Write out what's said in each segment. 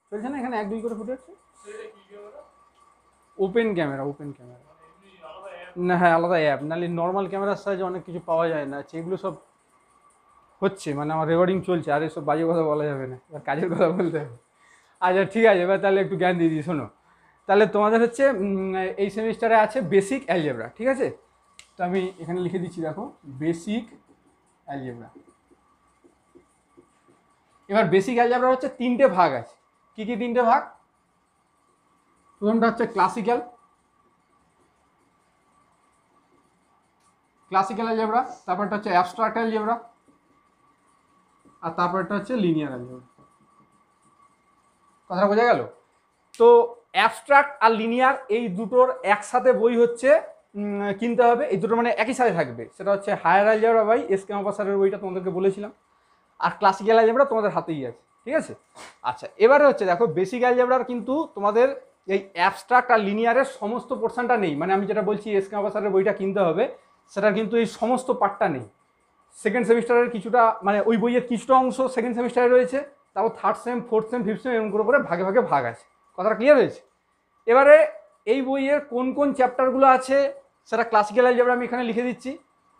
চলছে না, এখানে 1 2 করে ফুটে যাচ্ছে। ওপেন ক্যামেরা, ওপেন ক্যামেরা না, হ্যাঁ আলাদা অ্যাপ, নাহলে নর্মাল ক্যামেরার সাহায্যে অনেক কিছু পাওয়া যায় না। এগুলো সব হচ্ছে, মানে আমার রেকর্ডিং চলছে, আর এসব বাজে কথা বলা যাবে না, এবার কাজের কথা বলতে হবে। আচ্ছা ঠিক আছে, এবার তাহলে একটু জ্ঞান দিয়ে দিই, শোনো। তাহলে তোমাদের হচ্ছে এই সেমিস্টারে আছে বেসিক অ্যালজেব্রা, ঠিক আছে? তো আমি এখানে লিখে দিচ্ছি, দেখো বেসিক অ্যালজেব্রা। এবার বেসিক অ্যালজেব্রা হচ্ছে 3টে ভাগ আছে। কি কি 3টে ভাগ? প্রথমটা হচ্ছে ক্লাসিক্যাল অ্যালজেব্রা, তারপরটা হচ্ছে অ্যাবস্ট্রাক্ট অ্যালজেব্রা, আর তারপরটা হচ্ছে লিনিয়ার অ্যালজেব্রা। কথা বোঝা গেল? তো অ্যাবস্ট্রাক্ট আর লিনিয়ার এই দুটোর একসাথে বই হচ্ছে কিনতে হবে, এই দুটো মানে একই সাথে থাকবে। সেটা হচ্ছে হায়ার অ্যালজেব্রা বাই এস.কে মাপাসারের বইটা তোমাদেরকে বলেছিলাম, আর ক্লাসিক্যাল অ্যালজেব্রা তোমাদের হাতেই আছে, ঠিক আছে? আচ্ছা, এবারে হচ্ছে দেখো বেসিক অ্যালজেব্রার কিন্তু তোমাদের এই অ্যাবস্ট্রাক্ট আর লিনিয়ারের সমস্ত পোর্শনটা নেই। মানে আমি যেটা বলছি এস.কে মাপাসারের বইটা কিনতে হবে, সেটা কিন্তু এই সমস্ত পার্টটা নেই। সেকেন্ড সেমিস্টারের কিছুটা, মানে ওই বইয়ের কিছুটা অংশ সেকেন্ড সেমিস্টারে রয়েছে, তাও third same, fourth sem, fifth same এরকম করে ভাগে ভাগে ভাগ আছে। কথাটা ক্লিয়ার হয়েছে? এবারে এই বইয়ের কোন কোন চ্যাপ্টারগুলো আছে সেটা ক্লাসিক্যাল অ্যালজেব্রা আমি এখানে লিখে দিচ্ছি,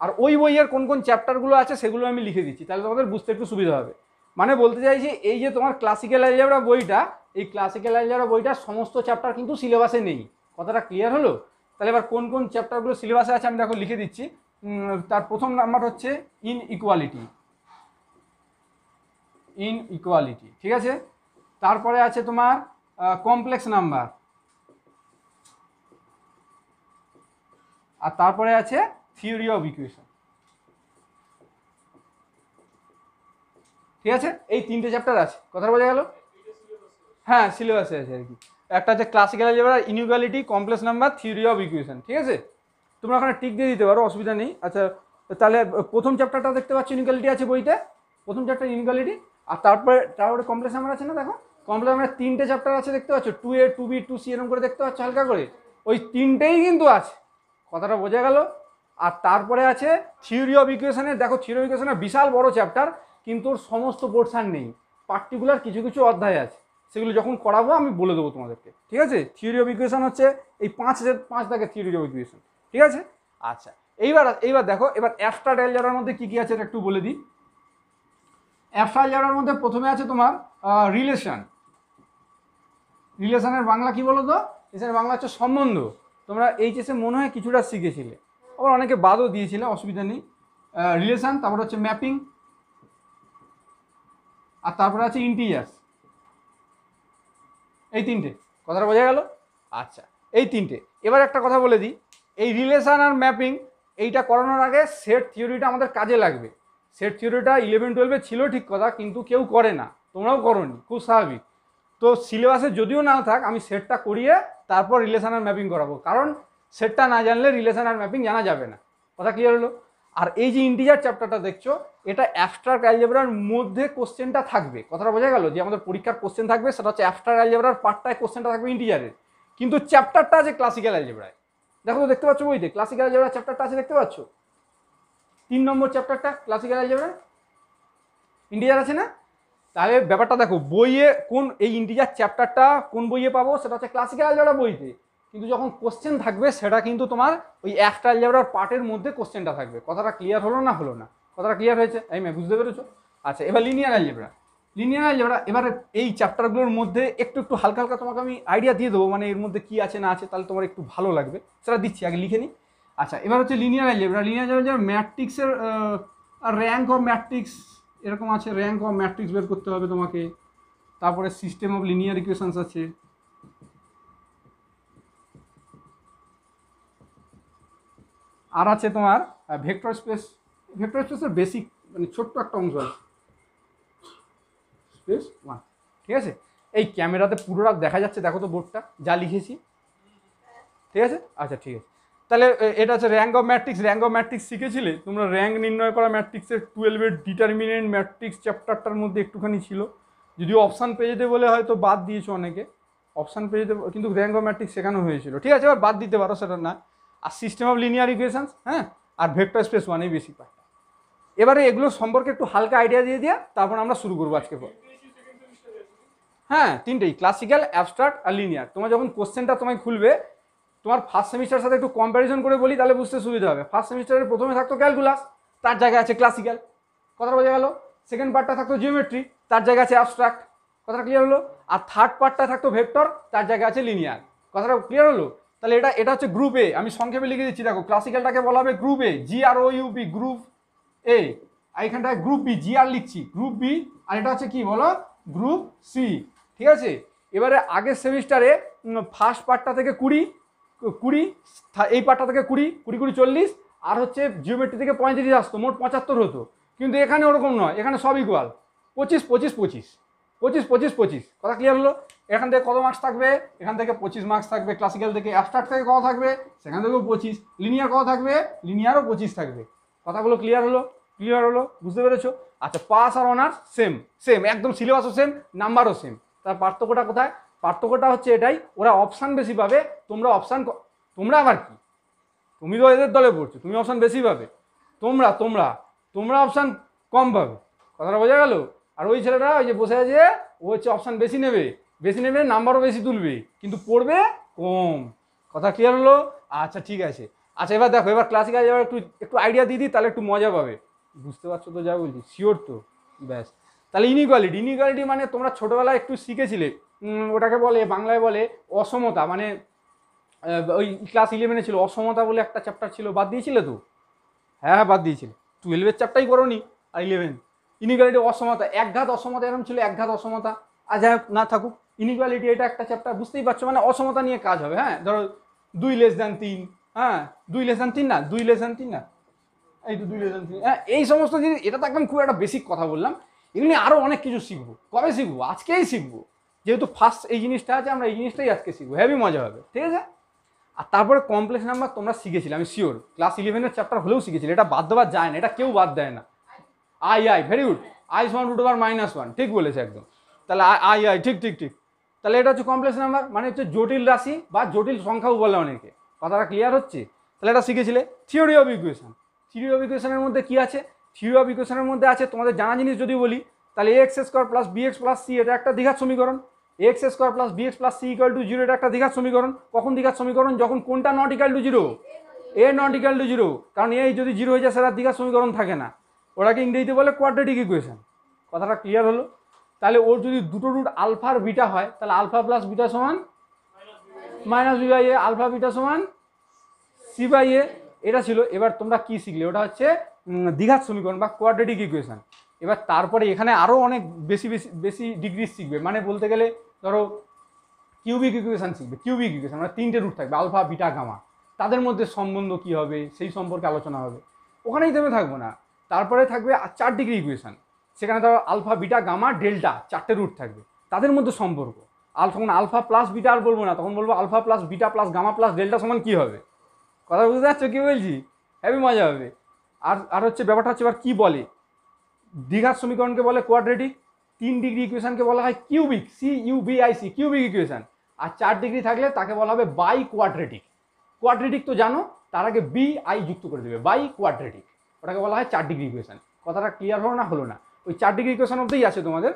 আর ওই বইয়ের কোন কোন চ্যাপ্টারগুলো আছে সেগুলো আমি লিখে দিচ্ছি, তাহলে তোমাদের বুঝতে একটু সুবিধা হবে। মানে বলতে চাইছি এই যে তোমার ক্লাসিক্যাল অ্যালজেব্রা বইটা, এই ক্লাসিক্যাল অ্যালজেব্রা বইটার সমস্ত চ্যাপ্টার কিন্তু সিলেবাসে নেই। কথাটা ক্লিয়ার হলো? তাহলে এবার কোন কোন চ্যাপ্টারগুলো সিলেবাসে আছে আমি দেখো লিখে দিচ্ছি। তার প্রথম নাম্বার হচ্ছে ইনইকুয়ালিটি, ঠিক আছে? তারপরে আছে তোমার কমপ্লেক্স নাম্বার, আর তারপরে আছে থিওরি অফ ইকুয়েশন, ঠিক আছে? এই 3টে চ্যাপ্টার আছে। কথা বোঝা গেল? হ্যাঁ সিলেবাসে আছে আর কি। একটা হচ্ছে classical algebra, inequality, complex number, theory of equation, ঠিক আছে? তোমরা ওখানে টিক দিয়ে দিতে পারো, অসুবিধা নেই। আচ্ছা তাহলে প্রথম চ্যাপ্টারটা দেখতে পাচ্ছ ইনইকুয়ালিটি আছে বইতে, প্রথম চ্যাপ্টার ইনইকুয়ালিটি, আর তারপরে কমপ্লেক্স নাম্বার আছে না, দেখো কমপ্লেক্স নাম্বার 3টে চ্যাপ্টার আছে দেখতে পাচ্ছ, 2A 2B 2C এরকম করে দেখতে পাচ্ছ হালকা করে, ওই 3টেই কিন্তু আছে। কথাটা বোঝা গেল? আর তারপরে আছে থিওরি অফ ইকুয়েশনের, দেখো থিওরি অফ ইকুয়েশনের বিশাল বড় চ্যাপ্টার, কিন্তু ওর সমস্ত পোর্শন নেই, পার্টিকুলার কিছু কিছু অধ্যায় আছে, সেগুলো যখন করাবো আমি বলে দেবো তোমাদেরকে, ঠিক আছে? থিওরি অফ ইকুয়েশন হচ্ছে এই 5 দাগের থিওরি অফ ইকুয়েশন, ঠিক আছে? আচ্ছা এইবার দেখো, এবার অ্যাবস্ট্রাক্ট অ্যালজেব্রার মধ্যে কি কি আছে একটু বলে দিই। অ্যাবস্ট্রাক্ট অ্যালজেব্রার মধ্যে প্রথমে আছে তোমার রিলেশনের বাংলা কি বলো তো? রিলেশনের বাংলা হচ্ছে সম্বন্ধ। তোমরা এইচএসে মনে হয় কিছুটা শিখেছিলে, আবার অনেকে বাদও দিয়েছিলে, অসুবিধা নেই। রিলেশন, তারপর হচ্ছে ম্যাপিং, আর তারপরে আছে ইন্টিজার্স, এই 3টে। কথাটা বোঝা গেল? আচ্ছা এই 3টে। এবার একটা কথা বলে দিই, এই রিলেশন আর ম্যাপিং এইটা করানোর আগে সেট থিওরিটা আমাদের কাজে লাগবে। সেট থিওরিটা 11 12-এ ছিল ঠিক কথা, কিন্তু কেউ করে না, তোমরাও করোনি, খুব স্বাভাবিক। তো সিলেবাসে যদিও না থাক, আমি সেটটা করিয়ে তারপর রিলেশন আর ম্যাপিং করাবো, কারণ সেটটা না জানলে রিলেশন আর ম্যাপিং জানা যাবে না। কথা ক্লিয়ার হলো? আর এই যে ইন্টিজার চ্যাপ্টারটা দেখছো, এটা অ্যাবস্ট্রাক্ট অ্যালজেব্রার মধ্যে কোশ্চেনটা থাকবে। কথাটা বোঝা গেল? যে আমাদের পরীক্ষার কোশ্চেন থাকবে সেটা হচ্ছে অ্যাবস্ট্রাক্ট অ্যালজেব্রার পার্টটায় কোশ্চেনটা থাকবে ইন্টিজারের, কিন্তু চ্যাপ্টারটা আছে ক্লাসিক্যাল অ্যালজেব্রায়। দেখো তো, দেখতে পাচ্ছ বইতে ক্লাসিক্যাল অ্যালজেব্রার চ্যাপ্টারটা আছে, দেখতে পাচ্ছ? 3 নম্বর চ্যাপ্টারটা ক্লাসিক্যাল অ্যালজেব্রা ইন্টিজার আছে না? তাহলে ব্যাপারটা দেখো, বইয়ে কোন এই ইন্টিজার চ্যাপ্টারটা কোন বইয়ে পাবো, সেটা হচ্ছে ক্লাসিক্যাল অ্যালজেব্রা বইতে, কিন্তু যখন কোশ্চেন থাকবে সেটা কিন্তু তোমার ওই অ্যাবস্ট্রাক্ট অ্যালজেব্রার পার্টের মধ্যে কোশ্চেনটা থাকবে। কথাটা ক্লিয়ার হলো না? হলো না? কথাটা ক্লিয়ার হয়েছে? এই বুঝতে পেরেছো? আচ্ছা এবার লিনিয়ার অ্যালজেব্রা। এবারে এই চ্যাপ্টারগুলোর মধ্যে একটু একটু হালকা হালকা তোমাকে আমি আইডিয়া দিয়ে দেবো, মানে এর মধ্যে কি আছে না আছে, তাহলে তোমার একটু ভালো লাগবে, সেটা দিচ্ছি, আগে লিখে নিই। আচ্ছা এবার হচ্ছে লিনিয়ার অ্যালজেব্রা ম্যাট্রিক্সের র্যাঙ্ক অফ ম্যাট্রিক্স এরকম আছে, র্যাঙ্ক অফ ম্যাট্রিক্স বের করতে হবে তোমাকে। তারপরে সিস্টেম অফ লিনিয়ার ইকুয়েশনস আছে, আর আছে তোমার ভেক্টর স্পেসের বেসিক, মানে ছোট্ট একটা অংশ আছে, স্পেস 1, ঠিক আছে? এই ক্যামেরাতে পুরোটা দেখা যাচ্ছে, দেখো তো বোর্ডটা যা লিখেছি, ঠিক আছে? আচ্ছা ঠিক আছে, তাহলে এটা হচ্ছে র্যাঙ্ক অফ ম্যাট্রিক্স শিখেছিলে তোমরা? র্যাঙ্ক নির্ণয় করা ম্যাট্রিক্সের 12-এর ডিটারমিনেন্ট ম্যাট্রিক্স চ্যাপ্টারটার মধ্যে একটুখানি ছিল, যদিও অপশান পেয়ে যেতে বলে হয়তো বাদ দিয়েছো অনেকে, অপশান পেয়ে যেতে, কিন্তু র্যাঙ্ক অফ ম্যাট্রিক্স শেখানো হয়েছিল, ঠিক আছে? এবার বাদ দিতে পারো, সেটা না। আর সিস্টেম অফ লিনিয়ার ইকুয়েশনস, হ্যাঁ, আর ভেক্টর স্পেস 1, এই বেসিক পার্ট। এবারে এগুলো সম্পর্কে একটু হালকা আইডিয়া দিয়ে তারপর আমরা শুরু করবো আজকে পর। হ্যাঁ তিনটেই, ক্লাসিক্যাল, অ্যাবস্ট্রাক্ট আর লিনিয়ার। তোমার যখন কোশ্চেনটা তোমায় খুলবে, তোমার ফার্স্ট সেমিস্টারের সাথে একটু কম্প্যারিজন করে বলি তাহলে বুঝতে সুবিধা হবে। ফার্স্ট সেমিস্টারের প্রথমে থাকতো ক্যালকুলাস, তার জায়গায় আছে ক্লাসিক্যাল, কথাটা বোঝা গেল। সেকেন্ড পার্টটা থাকতো জিওমেট্রি, তার জায়গায় আছে অ্যাবস্ট্রাক্ট, কথাটা ক্লিয়ার হলো। আর থার্ড পার্টটা থাকতো ভেক্টর, তার জায়গায় আছে লিনিয়ার, কথাটা ক্লিয়ার হলো। তাহলে এটা হচ্ছে গ্রুপ এ, আমি সংক্ষেপে লিখে দিচ্ছি দেখো। ক্লাসিক্যালটাকে বলা হবে group A, GROUP, group A. আর এখানটায় গ্রুপ বি, GR লিখছি, গ্রুপ বি। আর এটা হচ্ছে কি বলো, গ্রুপ সি, ঠিক আছে। এবারে আগের সেমিস্টারে ফার্স্ট পার্টটা থেকে 20, এই পার্টটা থেকে 20, 20, 40, আর হচ্ছে জিওমেট্রি থেকে 35 আসতো, মোট 75 হতো। কিন্তু এখানে ওরকম নয়, এখানে সব ইকুয়াল, 25, 25, 25, 25, 25, 25, কথা ক্লিয়ার হলো। এখান থেকে কত মার্কস থাকবে, এখান থেকে 25 মার্কস থাকবে ক্লাসিক্যাল থেকে। অ্যাবস্ট্রাক্ট থেকে কত থাকবে, সেখান থেকেও 25। লিনিয়ার কত থাকবে, লিনিয়ারও 25 থাকবে। কথাগুলো ক্লিয়ার হলো, ক্লিয়ার হলো, বুঝতে পেরেছো? আচ্ছা, পাস আর অনার্স সেম, সেম একদম, সিলেবাসও সেম, নাম্বারও সেম। তার পার্থক্যটা কোথায়? পার্থক্যটা হচ্ছে এটাই, ওরা অপশান বেশি পাবে, তোমরা অপশান, তোমরা আবার কি, তুমি তো এদের দলে পড়ছো, তুমি অপশান বেশি পাবে, তোমরা তোমরা তোমরা অপশান কম পাবে, কথাটা বোঝা গেল। আর ওই ছেলেটা ওই যে বসে আছে, ও হচ্ছে অপশান বেশি নেবে, বেশি নেবে, নাম্বারও বেশি তুলবে, কিন্তু পড়বে কম, কথা ক্লিয়ার হলো? আচ্ছা ঠিক আছে। আচ্ছা এবার দেখো, এবার ক্লাসিক্যাল এবার একটু একটু আইডিয়া দিয়ে দিই, তাহলে একটু মজা পাবে। বুঝতে পারছো তো যা বলছি, শিওর তো? ব্যাস। তাহলে ইনইকুয়ালিটি, ইনইকুয়ালিটি মানে তোমরা ছোটোবেলায় একটু শিখেছিলে, ওটাকে বলে বাংলায় বলে অসমতা। মানে ওই ক্লাস 11-এ ছিল অসমতা বলে একটা চ্যাপ্টার ছিল, বাদ দিয়েছিলে তো? হ্যাঁ বাদ দিয়েছিলে, 12-এর চ্যাপ্টারই করো নি, আর 11 ইনইকুয়ালিটি, অসমতা, একঘাত অসমতা, এরকম ছিল একঘাত অসমতা। আর যাই হোক না থাকুক, ইনইকুয়ালিটি এটা একটা চ্যাপ্টার, বুঝতেই পারছো, মানে অসমতা নিয়ে কাজ হবে। হ্যাঁ ধরো 2 <3, হ্যাঁ 2 <3 না, 2 <3 না, এই তো 2 <3, হ্যাঁ এই সমস্ত জিনিস। এটা তো একদম খুব একটা বেসিক কথা বললাম, এগুলো নিয়ে আরও অনেক কিছু শিখবো। কবে শিখবো? আজকেই শিখবো, যেহেতু ফার্স্ট এই জিনিসটা আছে, আমরা এই জিনিসটাই আজকে শিখবো, হেভি মজা হবে, ঠিক আছে। আর তারপরে কমপ্লেক্স নাম্বার তোমরা শিখেছিলে, আমি শিওর ক্লাস 11-এর চ্যাপ্টার হলেও শিখেছিলে, এটা বাদ দেওয়া যায় না, এটা কেউ বাদ দেয় না। আই ভেরি গুড, I1√1 ঠিক বলেছে একদম। তাহলে আই ঠিক ঠিক ঠিক। তাহলে এটা হচ্ছে কমপ্লেক্স নাম্বার, মানে হচ্ছে জটিল রাশি বা জটিল সংখ্যাও বলে অনেকে, কথাটা ক্লিয়ার হচ্ছে? তাহলে এটা শিখেছিলে। Theory of equation, theory of ইকুয়েশনের মধ্যে কি আছে? থিওরি অফ ইকুয়েশনের মধ্যে আছে তোমাদের জানা জিনিস যদি বলি, তাহলে ax² + bx + c এটা একটা দ্বিঘাত সমীকরণ। ax² + bx + c = 0 এটা একটা দ্বিঘাত সমীকরণ। কখন দ্বিঘাত সমীকরণ? যখন কোনটা not equal to 0, a not equal to 0, কারণ এই যদি 0 হয়ে যায় সেটা দ্বিঘাত সমীকরণ থাকে না, ওটাকে ইংরেজিতে বলে কোয়াড্রেটিক ইকুয়েশন, কথাটা ক্লিয়ার হলো? তাহলে ওর যদি দুটো রুট আলফা আর বিটা হয়, তাহলে আলফা প্লাস বিটা সমান -b/a, আলফা বিটা সমান c/a, এটা ছিল। এবার তোমরা কি শিখলে? ওটা হচ্ছে দ্বিঘাত সমীকরণ বা কোয়াড্রেটিক ইকুয়েশন। এবার তারপরে এখানে আরও অনেক বেশি বেশি বেশি ডিগ্রি শিখবে, মানে বলতে গেলে ধরো কিউবিক ইকুয়েশন শিখবে। কিউবিক ইকুয়েশন মানে 3টে রুট থাকবে, আলফা বিটা গামা, তাদের মধ্যে সম্বন্ধ কি হবে সেই সম্পর্কে আলোচনা হবে, ওখানেই থেমে থাকবো না। তারপরে থাকবে 4 ডিগ্রি ইকুয়েশন, সেখানে ধরো আলফা বিটা গামা ডেল্টা 4টে রুট থাকবে, তাদের মধ্যে সম্পর্ক। তখন আলফা প্লাস বিটা আর বলবো না, তখন বলবো alpha plus beta plus gamma plus delta সমান কী হবে, কথা বুঝতে পারছো কি বলছি? হেভি মজা হবে। আর হচ্ছে ব্যাপারটা হচ্ছে এবার কী বলে, দ্বিঘাত সমীকরণকে বলে কোয়াড্রেটিক, 3 ডিগ্রি ইকুয়েশনকে বলা হয় কিউবিক, CUBIC, কিউবিক ইকুয়েশন। আর 4 ডিগ্রি থাকলে তাকে বলা হবে বাই কোয়াড্রেটিক। কোয়াড্রেটিক তো জানো, তার আগে BI যুক্ত করে দেবে, বাই কোয়াড্রেটিক, ওটাকে বলা হয় 4 ডিগ্রি ইকুয়েশন। কথাটা ক্লিয়ার হলো না? হলো না? ওই 4 ডিগ্রি ইকুয়েশন অবধিই আছে তোমাদের।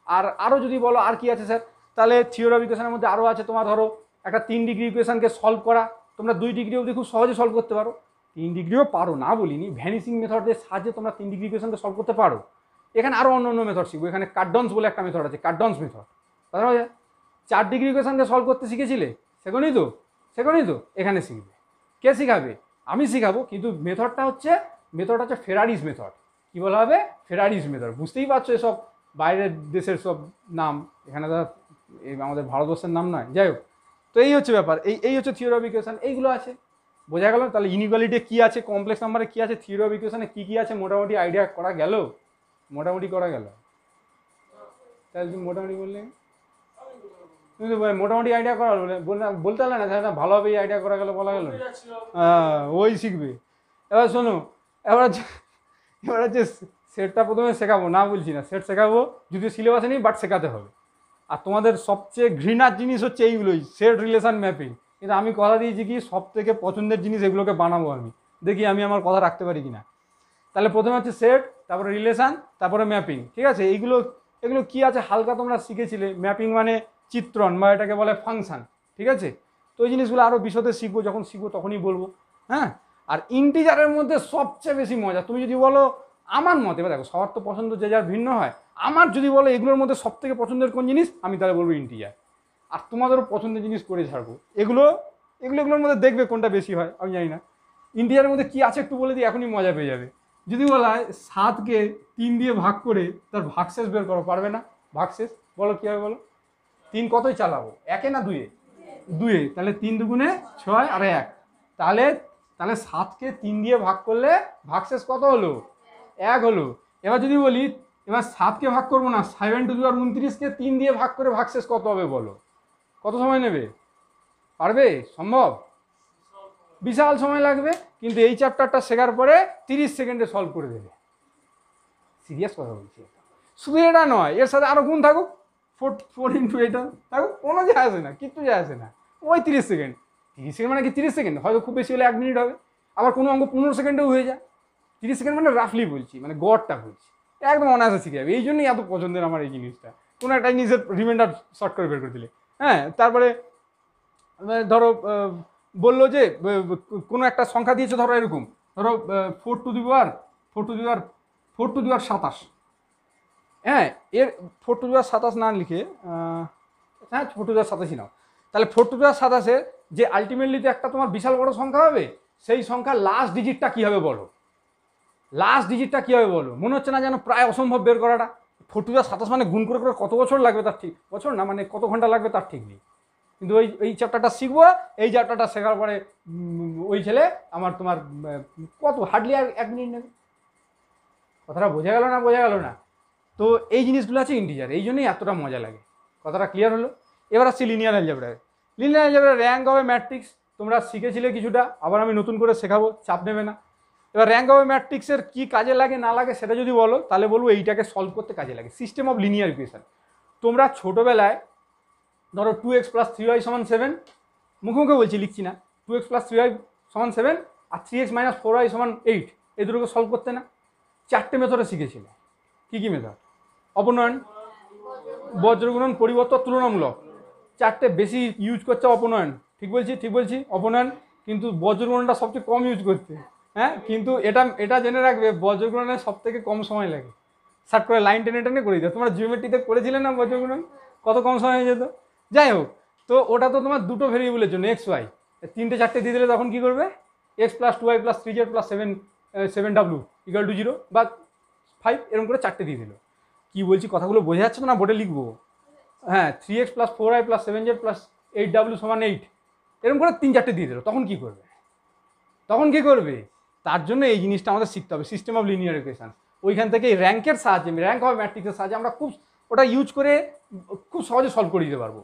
আর আরও যদি বলো আর কি আছে স্যার, তাহলে থিওরি অফ ইকুয়েশনের মধ্যে আরও আছে তোমার, ধরো একটা 3 ডিগ্রি ইকুয়েশনকে সলভ করা, তোমরা 2 ডিগ্রি অবধি খুব সহজে সলভ করতে পারো। 3 ডিগ্রিও পারো না বলিনি, ভ্যানিসিং মেথডের সাহায্যে তোমরা 3 ডিগ্রি ইকুয়েশনকে সলভ করতে পারো। এখানে আরও অন্য অন্য মেথড শিখবো, এখানে কার্ডন্স বলে একটা মেথড আছে, কার্ডন্স মেথড। কথা বলে 4 ডিগ্রি ইকুয়েশনকে সলভ করতে শিখেছিলে, সেখানেই তো এখানে শিখবে। কে শিখাবে? আমি শিখাবো, কিন্তু মেথডটা হচ্ছে ফেরারিস মেথড। কি বলা হবে? ফেরারিস মেথড। বুঝতেই পারছো, এসব বাইরের দেশের সব নাম, এখানে তো আমাদের ভারতবর্ষের নাম নয়। যাই হোক, তো এই হচ্ছে ব্যাপার, এই হচ্ছে থিওরি অফ ইকুয়েশন, এইগুলো আছে, বোঝা গেল? তাহলে ইনইকুয়ালিটি কী আছে, কমপ্লেক্স নাম্বারে কী আছে, থিওরি অফ ইকুয়েশনে কী আছে, মোটামুটি আইডিয়া করা গেল, তাহলে তুমি মোটামুটি বললে, তুমি তো মোটামুটি আইডিয়া করা বলতে পারলে না, তাহলে ভালোভাবে আইডিয়া করা গেল, বলা গেল। হ্যাঁ ওই শিখবে। এবার শোনো, এবার হচ্ছে সেটটা প্রথমে শেখাবো, না বলছি না, সেট শেখাবো, যদিও সিলেবাসে নেই, বাট শেখাতে হবে। আর তোমাদের সবচেয়ে ঘৃণার জিনিস হচ্ছে এইগুলোই, সেট, রিলেশন, ম্যাপিং। কিন্তু আমি কথা দিয়েছি কি, সব থেকে পছন্দের জিনিস এগুলোকে বানাবো আমি, দেখি আমি আমার কথা রাখতে পারি কিনা। তাহলে প্রথমে হচ্ছে সেট, তারপরে রিলেশন, তারপরে ম্যাপিং, ঠিক আছে? এইগুলো এগুলো কি আছে হালকা তোমরা শিখেছিলে, ম্যাপিং মানে চিত্রণ বা এটাকে বলে ফাংশন, ঠিক আছে? তো এই জিনিসগুলো আরও বিশদে শিখবো, যখন শিখবো তখনই বলবো। হ্যাঁ, আর ইন্টিজারের মধ্যে সবচেয়ে বেশি মজা, তুমি যদি বলো আমার মতে, এবার দেখো সবার তো পছন্দ যে যার ভিন্ন হয়, আমার যদি বলো এগুলোর মধ্যে সব থেকে পছন্দের কোন জিনিস, আমি তাহলে বলবো ইন্টিজার। আর তোমাদেরও পছন্দের জিনিস করে ছাড়বো। এগুলোর মধ্যে দেখবে কোনটা বেশি হয়, আমি জানি না। ইন্টিজারের মধ্যে কি আছে একটু বলে দিই, এখনই মজা পেয়ে যাবে। যদি বলা হয় 7কে 3 দিয়ে ভাগ করে তার ভাগশেষ বের করো, পারবে না? ভাগশেষ বলো কী হবে বলো? 3 কতই চালাবো, 1-এ না 2-এ? 2-এ, তাহলে 3 দুগুণে 6 আর 1, তাহলে 7কে 3 দিয়ে ভাগ করলে ভাগশেষ কত হলো? 1 হলো। এবার যদি বলি এবার 7কে ভাগ করবো না, 7×29কে 3 দিয়ে ভাগ করে ভাগশেষ কত হবে বলো? কত সময় নেবে? পারবে? সম্ভব? বিশাল সময় লাগবে, কিন্তু এই চ্যাপ্টারটা শেখার পরে 30 সেকেন্ডে সলভ করে দেবে। সিরিয়াস কথা বলছি। শুধু এটা নয়, এর সাথে আরও গুণ থাকুক, 4 × 8 থাকুক, কোনো যায় আসে না, কিচ্ছু যায় আসে না। ওই 30 সেকেন্ড, 30 সেকেন্ড মানে কি 30 সেকেন্ড, হয়তো খুব বেশি হলে 1 মিনিট হবে, আবার কোনো অঙ্ক 15 সেকেন্ডেও হয়ে যায়। 30 সেকেন্ড মানে রাফলি বলছি, মানে গড়টা বলছি, একদম অনায়াসে শিখে যাবে। এই জন্যই এত পছন্দের আমার এই জিনিসটা, কোনো একটা জিনিসের রিমাইন্ডার শর্ট করে বের করে দিলে। হ্যাঁ, তারপরে ধরো বললো যে কোনো একটা সংখ্যা দিয়েছে, ধরো এরকম, ধরো 4⁻27। হ্যাঁ, এর 4⁻27 না লিখে, হ্যাঁ 4⁻27ই নাও, তাহলে 4⁻27-এর যে আলটিমেটলি তো একটা তোমার বিশাল বড় সংখ্যা হবে, সেই সংখ্যার লাস্ট ডিজিটটা কী হবে বলো? লাস্ট ডিজিটটা কী হবে বলো? মনে হচ্ছে না যেন প্রায় অসম্ভব বের করাটা? 4⁻27 মানে গুণ করে করে কত বছর লাগবে তার ঠিক, বছর না মানে কত ঘন্টা লাগবে তার ঠিক নেই। কিন্তু এই চ্যাপ্টারটা শিখবো, এই চ্যাপ্টারটা শেখার পরে ওই ছেলে আমার তোমার কত হার্ডলি আর 1 মিনিট নেবে। কথাটা বোঝা গেল না? বোঝা গেল না? তো এই জিনিসগুলো আছে ইন্টিজার, এই জন্যই এতটা মজা লাগে। কথাটা ক্লিয়ার হলো? এবার আসছি লিনিয়ার অ্যালজেব্রায়। লিনিয়ার অ্যালজেব্রায় র্যাঙ্ক হবে ম্যাট্রিক্স, তোমরা শিখেছিলে কিছুটা, আবার আমি নতুন করে শেখাবো, চাপ নেবে না। এবার র্যাঙ্ক হবে ম্যাট্রিক্সের কী কাজে লাগে না লাগে সেটা যদি বলো, তাহলে বলবো এইটাকে সলভ করতে কাজে লাগে, সিস্টেম অফ লিনিয়ার ইকুয়েশন। তোমরা ছোটোবেলায় ধরো 2x + 3y = 7, মুখে মুখে বলছি, লিখছি না, 2x + 3y = 7 আর 3x - 4y = 8, এই দুটোকে সলভ করতে না? 4টে মেথডে শিখেছিলে। কী কী মেথড? অপনয়ন, বজ্রগুণন, পরিবর্তন, তুলনামূলক। 4টে বেশি ইউজ করছে অপনয়ন, ঠিক বলছি অপনয়ন, কিন্তু বজ্রগুণনটা সবচেয়ে কম ইউজ করছে। হ্যাঁ, কিন্তু এটা জেনে রাখবে বজ্রগুণনের সবথেকে কম সময় লাগে, শার্ট করে লাইন টেনে টেনে করে দিতে। তোমরা জিওমেট্রিতে করেছিলে না বজ্রগুণন? কত কম সময় হয়ে যেত। যাই হোক, তো ওটা তো তোমার দুটো ভেরিয়েবলের জন্য, x y, 3টে 4টে দিয়ে দিলে তখন কী করবে? x + 2y + 3z + 7w = 0 বা 5, এরকম করে 4টে দিয়ে দিল। কী বলছি কথাগুলো বোঝা যাচ্ছে না? বোর্ডে লিখবো। হ্যাঁ, 3x + 4y + 7z + 8w = 8, এরকম করে 3-4টে দিয়ে দিল, তখন কী করবে? তার জন্য এই জিনিসটা আমাদের শিখতে হবে, সিস্টেম অফ লিনিয়ার ইকুয়েশন। ওইখান থেকে র্যাঙ্কের সাহায্যে, র্যাঙ্ক হবে ম্যাট্রিক্সের সাহায্যে আমরা খুব ওটা ইউজ করে খুব সহজে সলভ করে দিতে পারবো।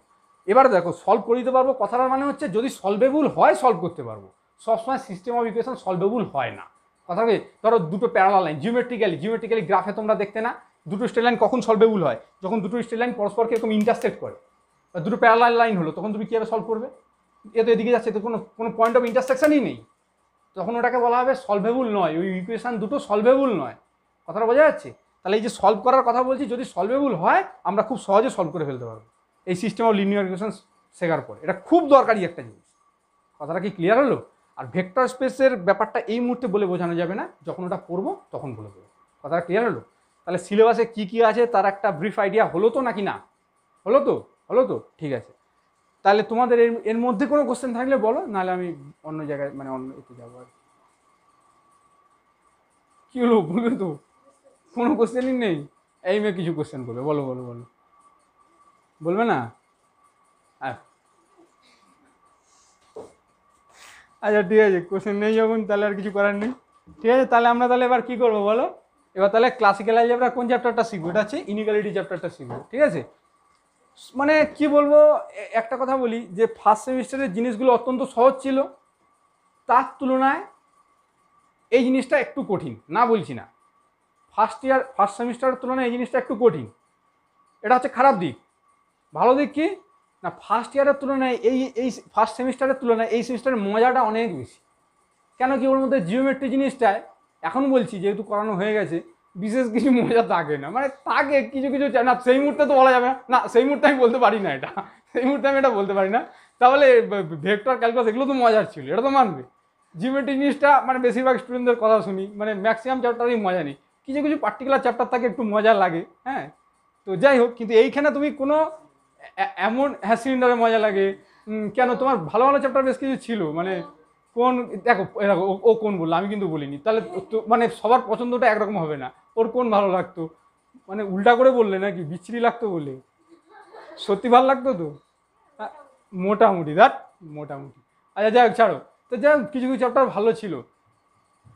এবার দেখো, সলভ করে দিতে পারবো কথাটার মানে হচ্ছে যদি সলভেবল হয় সলভ করতে পারবো। সবসময় সিস্টেম অফ ইকুয়েশন সলভেবল হয় না। কথাকে ধরো দুটো প্যারালাল লাইন, জিওমেট্রিক্যালি গ্রাফে তোমরা দেখতে না, দুটো স্ট্রেট লাইন কখন সলভেবল হয়? যখন দুটো স্ট্রেট লাইন পরস্পরকে এরকম ইন্টারসেক্ট করে, বা দুটো প্যারালাল লাইন হলো, তখন তুমি কীভাবে সলভ করবে? এ তো এদিকে যাচ্ছে, তো কোনো পয়েন্ট অফ ইন্টারসেকশনই নেই, তখন ওটাকে বলা হবে সলভেবল নয়, ওই ইকুয়েশন দুটো সলভেবল নয়। কথাটা বোঝা যাচ্ছে? তাহলে এই যে সলভ করার কথা বলছি, যদি সলভেবল হয় আমরা খুব সহজে সলভ করে ফেলতে পারবো এই সিস্টেম অফ লিনিয়ার ইকুয়েশন শেখার পর। এটা খুব দরকারি একটা জিনিস। কথাটা কি ক্লিয়ার হলো? আর ভেক্টর স্পেসের ব্যাপারটা এই মুহূর্তে বলে বোঝানো যাবে না, যখন ওটা পড়বো তখন বলে দেবো। কথাটা ক্লিয়ার হলো? তাহলে সিলেবাসে কী কী আছে তার একটা ব্রিফ আইডিয়া হলো তো নাকি না? হলো তো ঠিক আছে। তাহলে তোমাদের এর মধ্যে কোনো কোশ্চেন থাকলে বলো, নাহলে আমি অন্য জায়গায় মানে অন্য একটু যাবো। আর কী হলো বলবে তো? কোনো কোশ্চেনই নেই? এই মেয়ে কিছু কোশ্চেন করবে, বলো। বলবে না? আচ্ছা ঠিক আছে, কোশ্চেন নেই যখন তাহলে আর কিছু করার নেই। ঠিক আছে, তাহলে আমরা এবার কী করবো বলো? এবার তাহলে ক্লাসিক্যাল অ্যালজেব্রা কোন চ্যাপ্টারটা শিখবো? এটা হচ্ছে ইনইকুয়ালিটি চ্যাপ্টারটা শিখবো। ঠিক আছে, মানে কি বলবো, একটা কথা বলি যে ফার্স্ট সেমিস্টারের জিনিসগুলো অত্যন্ত সহজ ছিল, তার তুলনায় এই জিনিসটা একটু কঠিন, না বলছি না। ফার্স্ট সেমিস্টারের তুলনায় এই জিনিসটা একটু কঠিন, এটা হচ্ছে খারাপ দিক। ভালো দিক কি না, ফার্স্ট ইয়ারের তুলনায় এই ফার্স্ট সেমিস্টারের তুলনায় এই সেমিস্টারের মজাটা অনেক বেশি। কেন কি? ওর মধ্যে জিওমেট্রি জিনিসটায় এখন বলছি, যেহেতু করানো হয়ে গেছে, বিশেষ কিছু মজা থাকে না, মানে থাকে কিছু কিছু না, সেই মুহূর্তে তো বলা যাবে না, না সেই মুহূর্তে আমি বলতে পারি না এটা, সেই মুহূর্তে আমি এটা বলতে পারি না। তাহলে ভেক্টর ক্যালকুলাস এগুলো তো মজার ছিল, এটা তো মানবে। জিওমেট্রি জিনিসটা মানে বেশিরভাগ স্টুডেন্টদের কথা শুনি, মানে ম্যাক্সিমাম চ্যাপ্টারই মজা নেই, কিছু কিছু পার্টিকুলার চ্যাপ্টার থাকে একটু মজা লাগে, হ্যাঁ। তো যাই হোক, কিন্তু এইখানে তুমি কোনো এমন, হ্যাঁ সিলিন্ডারে মজা লাগে কেন, তোমার ভালো ভালো চ্যাপ্টার বেশ কিছু ছিল, মানে কোন, দেখো দেখো ও কোন বললো, আমি কিন্তু বলিনি, তাহলে মানে সবার পছন্দটা একরকম হবে না, ওর কোন ভালো লাগতো, মানে উল্টা করে বললে নাকি বিচ্ছিরি লাগতো বলে, সত্যি ভালো লাগতো তো? মোটামুটি দ্যাট, মোটামুটি। আচ্ছা যাই হোক ছাড়ো, তো যাই হোক কিছু কিছু চ্যাপ্টার ভালো ছিল,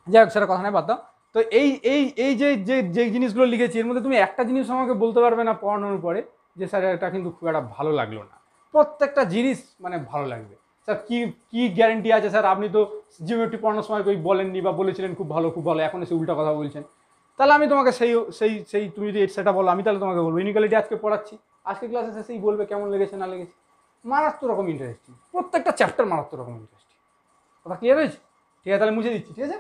যাই হোক সেটা কথা নয়, বাদ দাও। তো এই এই এই যে যে যে জিনিসগুলো লিখেছি এর মধ্যে তুমি একটা জিনিস আমাকে বলতে পারবে না পড়ানোর পরে যে স্যার এটা কিন্তু খুব একটা ভালো লাগলো না? প্রত্যেকটা জিনিস মানে ভালো লাগবে স্যার, কি কি গ্যারেন্টি আছে স্যার? আপনি তো জিওমেট্রি পড়ানোর সময় কই বলেননি বা বলেছিলেন খুব ভালো খুব ভালো, এখন এসে উল্টা কথা বলছেন। তাহলে আমি তোমাকে সেই সেই সেই তুমি যদি সেটা বলো, আমি তাহলে তোমাকে বলবো ইনিকুয়ালিটি আজকে পড়াচ্ছি, আজকে ক্লাসে শেষেই বলবে কেমন লেগেছে না লেগেছে। মারাত্মক রকম ইন্টারেস্টিং, প্রত্যেকটা চ্যাপ্টার মারাত্মক রকম ইন্টারেস্টিং। কথা ক্লিয়ার হয়েছে? ঠিক আছে, তাহলে মুছে দিচ্ছি, ঠিক আছে।